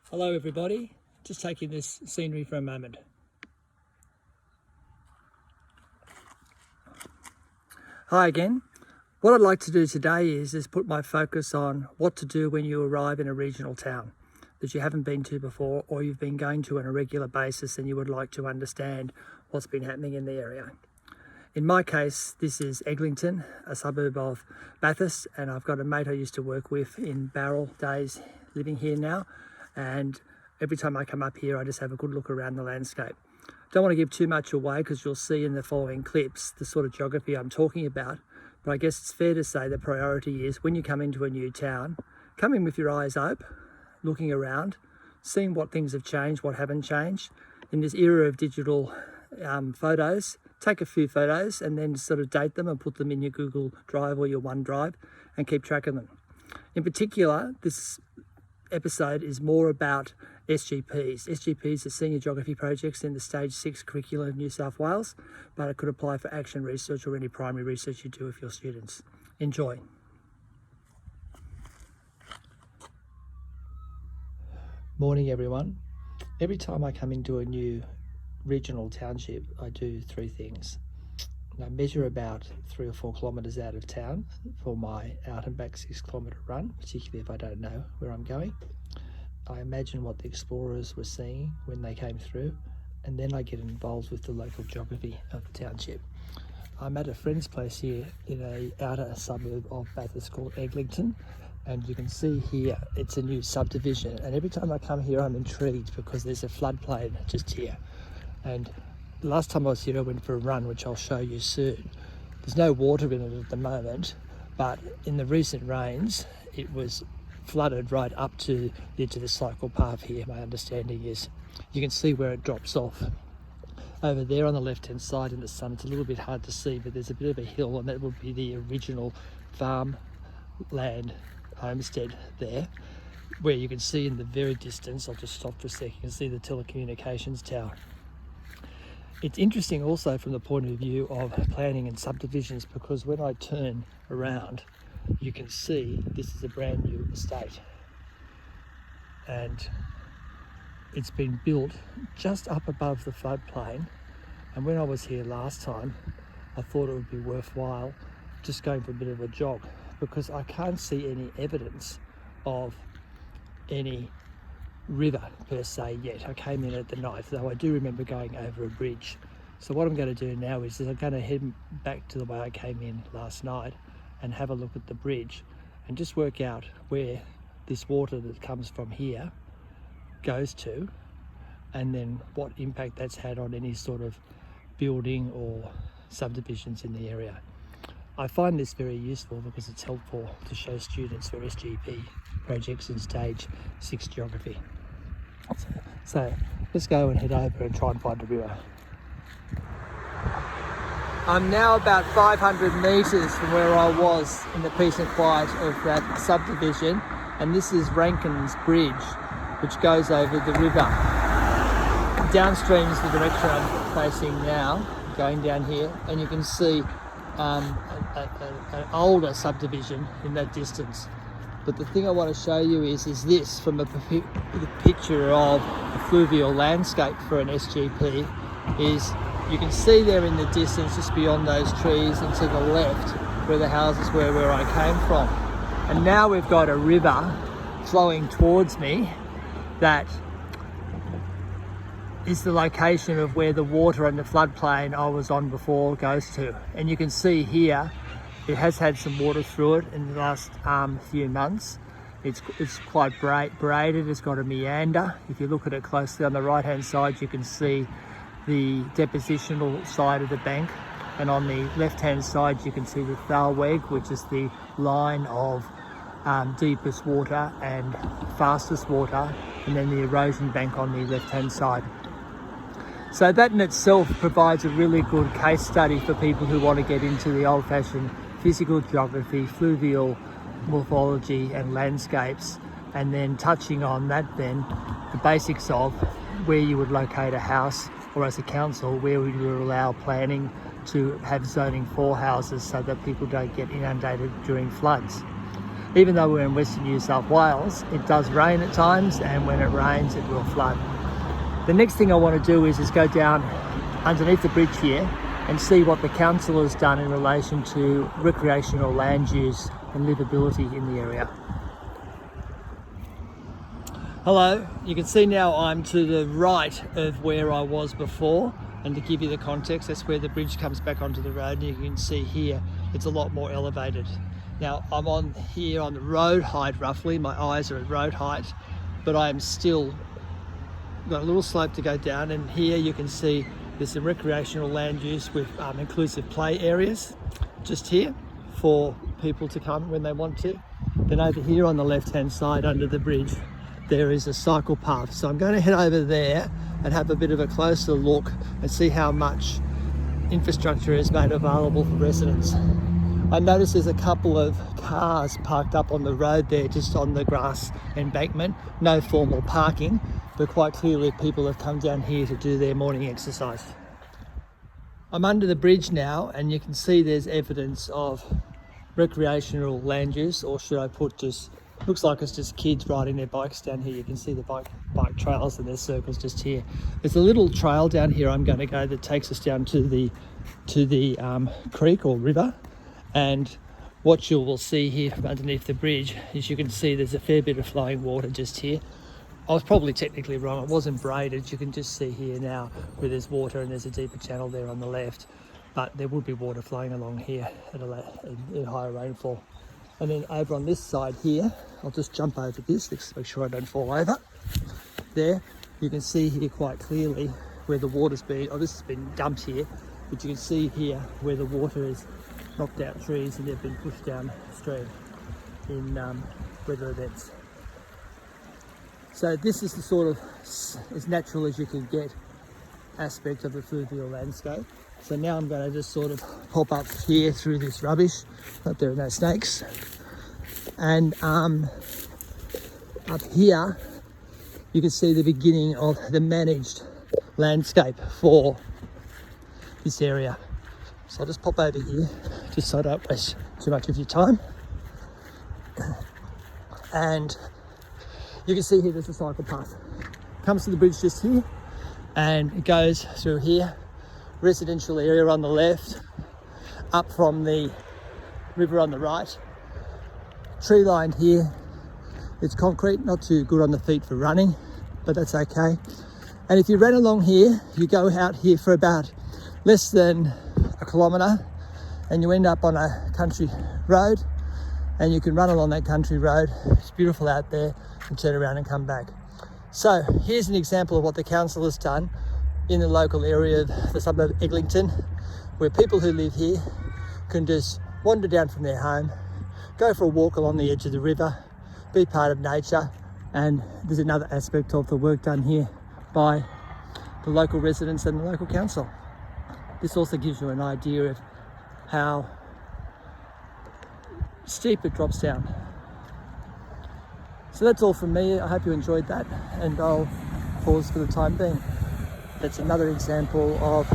Hello everybody, just taking this scenery for a moment. Hi again. What I'd like to do today is put my focus on what to do when you arrive in a regional town that you haven't been to before, or you've been going to on a regular basis and you would like to understand what's been happening in the area. In my case, this is Eglinton, a suburb of Bathurst, and I've got a mate I used to work with in Barrel days living here now, and every time I come up here I just have a good look around the landscape. Don't want to give too much away because you'll see in the following clips the sort of geography I'm talking about, but I guess it's fair to say the priority is when you come into a new town, come in with your eyes open, looking around, seeing what things have changed, what haven't changed. In this era of digital photos, take a few photos and then sort of date them and put them in your Google Drive or your OneDrive and keep track of them. In particular, this episode is more about SGPs. SGPs are senior geography projects in the Stage 6 curriculum of New South Wales, but it could apply for action research or any primary research you do with your students. Enjoy. Morning everyone. Every time I come into a new regional township, I do three things. I measure about 3 or 4 kilometres out of town for my out and back 6 kilometre run, particularly if I don't know where I'm going. I imagine what the explorers were seeing when they came through, and then I get involved with the local geography of the township. I'm at a friend's place here in an outer suburb of Bathurst called Eglinton, and you can see here it's a new subdivision, and every time I come here I'm intrigued because there's a floodplain just here. And the last time I was here I went for a run, which I'll show you soon. There's no water in it at the moment, but in the recent rains it was flooded right up to the edge of the cycle path here. My understanding is you can see where it drops off. Over there on the left hand side in the sun, it's a little bit hard to see, but there's a bit of a hill, and that would be the original farmland homestead there, where you can see in the very distance, I'll just stop for a second, you can see the telecommunications tower. It's interesting also from the point of view of planning and subdivisions, because when I turn around you can see this is a brand new estate, and it's been built just up above the floodplain. And when I was here last time I thought it would be worthwhile just going for a bit of a jog, because I can't see any evidence of any river per se yet. I came in at the night, though I do remember going over a bridge. So what I'm going to do now is I'm going to head back to the way I came in last night and have a look at the bridge and just work out where this water that comes from here goes to, and then what impact that's had on any sort of building or subdivisions in the area. I find this very useful because it's helpful to show students for SGP projects in Stage 6 geography. So let's go and head over and try and find a river. I'm now about 500 metres from where I was in the peace and quiet of that subdivision, and this is Rankin's Bridge, which goes over the river. Downstream is the direction I'm facing now, going down here, and you can see an older subdivision in that distance. But the thing I want to show you is this from the picture of a fluvial landscape for an SGP, is you can see there in the distance just beyond those trees and to the left where the houses were where I came from. And now we've got a river flowing towards me that is the location of where the water and the floodplain I was on before goes to. And you can see here it has had some water through it in the last few months. It's quite braided, it's got a meander. If you look at it closely on the right hand side you can see the depositional side of the bank, and on the left hand side you can see the thalweg, which is the line of deepest water and fastest water, and then the erosion bank on the left hand side. So that in itself provides a really good case study for people who want to get into the old-fashioned physical geography, fluvial morphology and landscapes, and then touching on that then the basics of where you would locate a house, or as a council where we would allow planning to have zoning for houses so that people don't get inundated during floods. Even though we're in Western New South Wales, it does rain at times, and when it rains it will flood. The next thing I want to do is go down underneath the bridge here and see what the council has done in relation to recreational land use and livability in the area. Hello, you can see now I'm to the right of where I was before, and to give you the context, that's where the bridge comes back onto the road, and you can see here it's a lot more elevated. Now I'm on here on the road height roughly, my eyes are at road height, but I am still got a little slope to go down, and here you can see there's some recreational land use with inclusive play areas just here for people to come when they want to. Then over here on the left hand side under the bridge there is a cycle path, so I'm going to head over there and have a bit of a closer look and see how much infrastructure is made available for residents. I noticed there's a couple of cars parked up on the road there, just on the grass embankment. No formal parking, but quite clearly people have come down here to do their morning exercise. I'm under the bridge now, and you can see there's evidence of recreational land use, or should I put just, looks like it's just kids riding their bikes down here. You can see the bike trails and their circles just here. There's a little trail down here I'm going to go that takes us down to the creek or river, and what you will see here from underneath the bridge is you can see there's a fair bit of flowing water just here. I was probably technically wrong, it wasn't braided. You can just see here now where there's water, and there's a deeper channel there on the left, but there would be water flowing along here at higher rainfall. And then over on this side here, I'll just jump over this to make sure I don't fall over. There, you can see here quite clearly where the water's been, this has been dumped here, but you can see here where the water has knocked out trees and they've been pushed downstream in weather events. So this is the sort of as natural as you can get aspect of the fluvial landscape. So now I'm going to just sort of pop up here through this rubbish. Hope there are no snakes. And up here you can see the beginning of the managed landscape for this area. So I'll just pop over here just so I don't waste too much of your time. And you can see here there's a cycle path. Comes to the bridge just here and it goes through here. Residential area on the left, up from the river on the right. Tree lined here. It's concrete, not too good on the feet for running, but that's okay. And if you run along here, you go out here for about less than a kilometre and you end up on a country road, and you can run along that country road. It's beautiful out there, and turn around and come back. So here's an example of what the council has done in the local area of the suburb of Eglinton, where people who live here can just wander down from their home, go for a walk along the edge of the river, be part of nature. And there's another aspect of the work done here by the local residents and the local council. This also gives you an idea of how steep it drops down. So that's all from me. I hope you enjoyed that, and I'll pause for the time being. That's another example of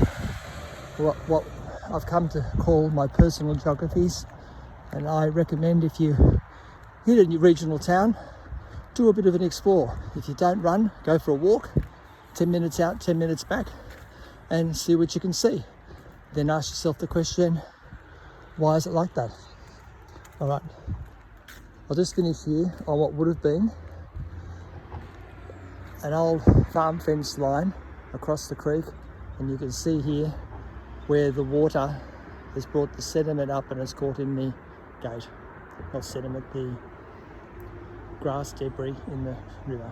what I've come to call my personal geographies, and I recommend if you hit a regional town, do a bit of an explore. If you don't run, go for a walk, 10 minutes out, 10 minutes back, and see what you can see. Then ask yourself the question, why is it like that? All right, I'll just finish here on what would have been an old farm fence line across the creek, and you can see here where the water has brought the sediment up and has caught in the gate. Not sediment, the grass debris in the river.